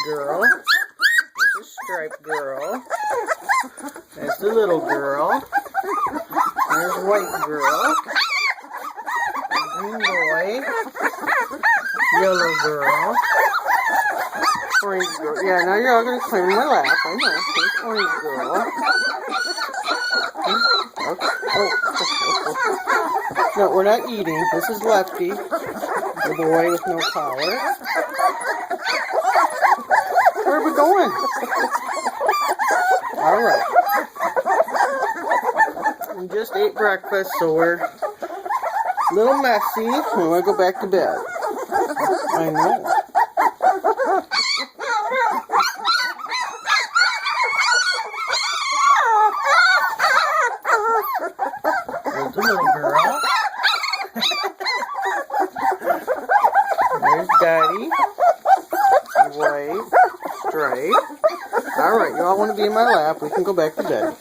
girl. There's the striped girl. There's the little girl. There's white girl. Green boy. Yellow girl. Orange girl. Yeah, now you're all going to climb in my lap. I know. There's orange girl. Okay. Oh. No, we're not eating. This is Lefty, the boy with no collar. Where are we going? Alright. We just ate breakfast, so we're a little messy. We want to go back to bed. I know. There's the little girl. There's Daddy. White. Stripe. Alright, you all want to be in my lap. We can go back to bed.